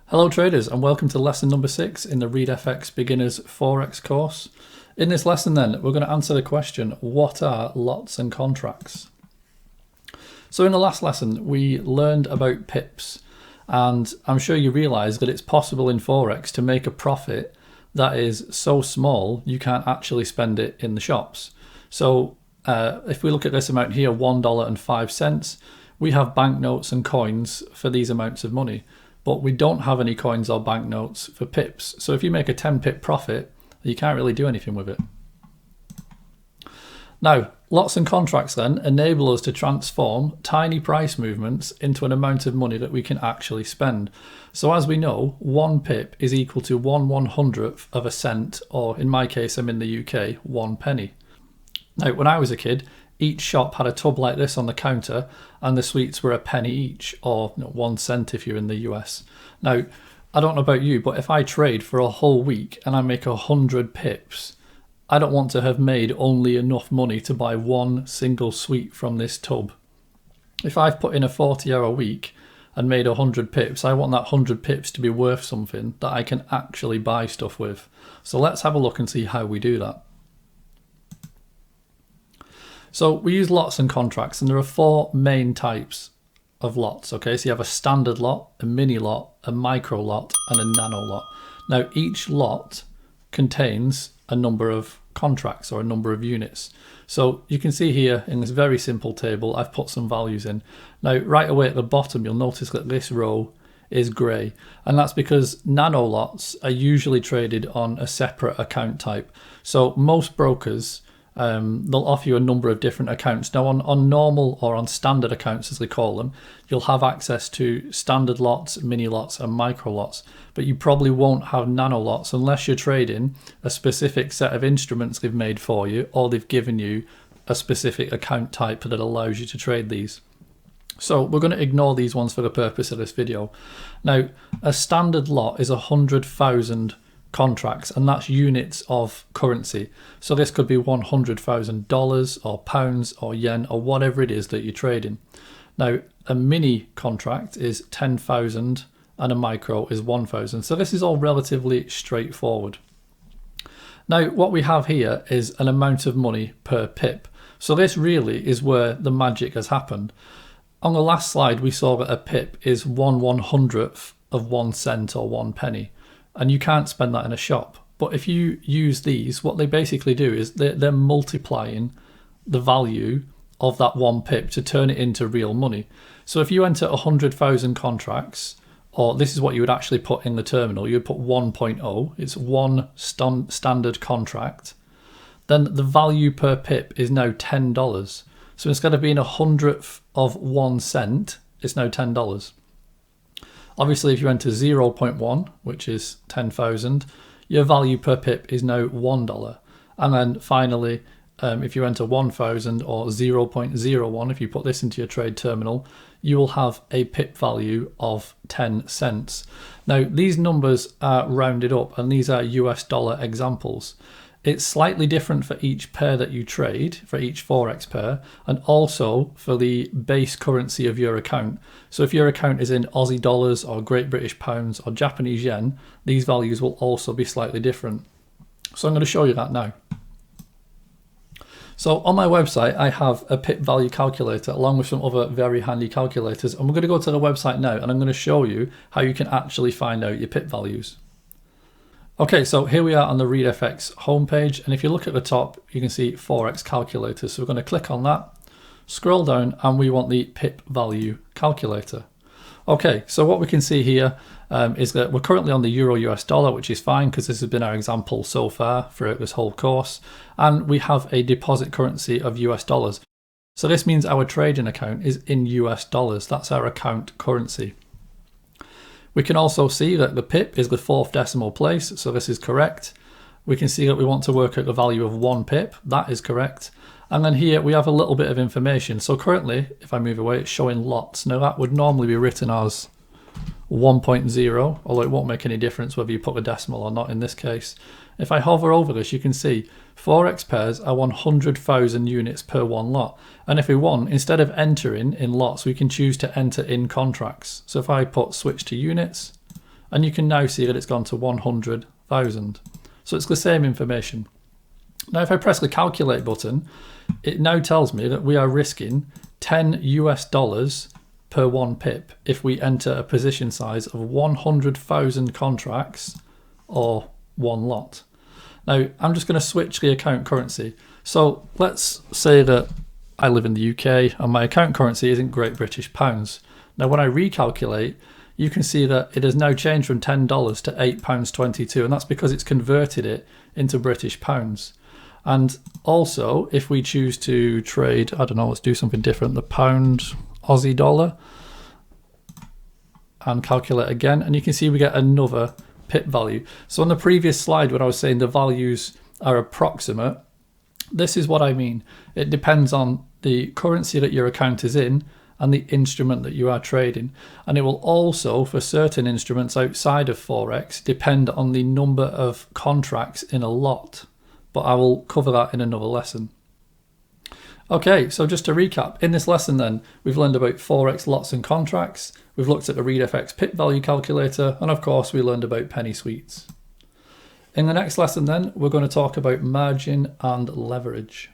Hello traders and welcome to lesson number 6 in the ReadFX Beginners Forex course. In this lesson then, we're going to answer the question, what are lots and contracts? So in the last lesson, we learned about pips, and I'm sure you realize that it's possible in Forex to make a profit that is so small you can't actually spend it in the shops. So if we look at this amount here, $1.05, we have banknotes and coins for these amounts of money. But we don't have any coins or banknotes for pips. So if you make a 10 pip profit, you can't really do anything with it. Now, lots and contracts then enable us to transform tiny price movements into an amount of money that we can actually spend. So as we know, 1 pip is equal to 1/100th of a cent, or in my case, I'm in the UK, 1 penny. Now, when I was a kid, each shop had a tub like this on the counter and the sweets were a penny each, or 1 cent if you're in the US. Now, I don't know about you, but if I trade for a whole week and I make 100 pips, I don't want to have made only enough money to buy 1 single sweet from this tub. If I've put in a 40-hour week and made 100 pips, I want that 100 pips to be worth something that I can actually buy stuff with. So let's have a look and see how we do that. So we use lots and contracts, and there are 4 main types of lots. Okay, so you have a standard lot, a mini lot, a micro lot, and a nano lot. Now each lot contains a number of contracts or a number of units. So you can see here in this very simple table, I've put some values in. Now right away at the bottom, you'll notice that this row is grey, and that's because nano lots are usually traded on a separate account type. So most brokers, they'll offer you a number of different accounts. Now on normal or on standard accounts as they call them, you'll have access to standard lots, mini lots and micro lots, but you probably won't have nano lots unless you're trading a specific set of instruments they've made for you, or they've given you a specific account type that allows you to trade these. So we're going to ignore these ones for the purpose of this video. Now a standard lot is 100,000 contracts, and that's units of currency. So this could be $100,000 or pounds or yen or whatever it is that you're trading. Now a mini contract is 10,000 and a micro is 1,000. So this is all relatively straightforward. Now what we have here is an amount of money per pip. So this really is where the magic has happened. On the last slide we saw that a pip is 1/100th of 1 cent or 1 penny. And you can't spend that in a shop. But if you use these, what they basically do is they're multiplying the value of that 1 pip to turn it into real money. So if you enter 100,000 contracts, or this is what you would actually put in the terminal, you would put 1.0, it's 1 standard contract, then the value per pip is now $10. So instead of being 100th of 1 cent, it's now $10. Obviously, if you enter 0.1, which is 10,000, your value per pip is now $1. And then finally, if you enter 1,000 or 0.01, if you put this into your trade terminal, you will have a pip value of 10 cents. Now, these numbers are rounded up, and these are US dollar examples. It's slightly different for each pair that you trade, for each Forex pair, and also for the base currency of your account. So if your account is in Aussie dollars or Great British pounds or Japanese yen, these values will also be slightly different. So I'm going to show you that now. So on my website, I have a Pip Value calculator along with some other very handy calculators. And we're going to go to the website now, and I'm going to show you how you can actually find out your Pip values. Okay, so here we are on the ReadFX homepage, and if you look at the top, you can see Forex calculator. So we're going to click on that, scroll down, and we want the Pip Value calculator. Okay, so what we can see here is that we're currently on the Euro US dollar, which is fine because this has been our example so far throughout this whole course, and we have a deposit currency of US dollars. So this means our trading account is in US dollars. That's our account currency. We can also see that the pip is the 4th decimal place, so this is correct. We can see that we want to work out the value of 1 pip, that is correct. And then here we have a little bit of information. So currently, if I move away, it's showing lots. Now that would normally be written as 1.0, although it won't make any difference whether you put a decimal or not in this case. If I hover over this, you can see Forex pairs are 100,000 units per 1 lot. And if we want, instead of entering in lots, we can choose to enter in contracts. So if I put switch to units, And you can now see that it's gone to 100,000. So it's the same information. Now, if I press the calculate button, it now tells me that we are risking $10 per 1 pip if we enter a position size of 100,000 contracts or 1 lot. Now, I'm just going to switch the account currency. So let's say that I live in the UK and my account currency isn't Great British Pounds. Now, when I recalculate, you can see that it has now changed from $10 to £8.22, and that's because it's converted it into British pounds. And also, if we choose to trade, I don't know, let's do something different, the pound Aussie dollar, and calculate again, and you can see we get another pip value. So on the previous slide, when I was saying the values are approximate, this is what I mean. It depends on the currency that your account is in and the instrument that you are trading. And it will also, for certain instruments outside of Forex, depend on the number of contracts in a lot. But I will cover that in another lesson. Okay, so just to recap, in this lesson then, we've learned about Forex lots and contracts, we've looked at the ReadFX pip value calculator, and of course we learned about penny sweets. In the next lesson then, we're going to talk about margin and leverage.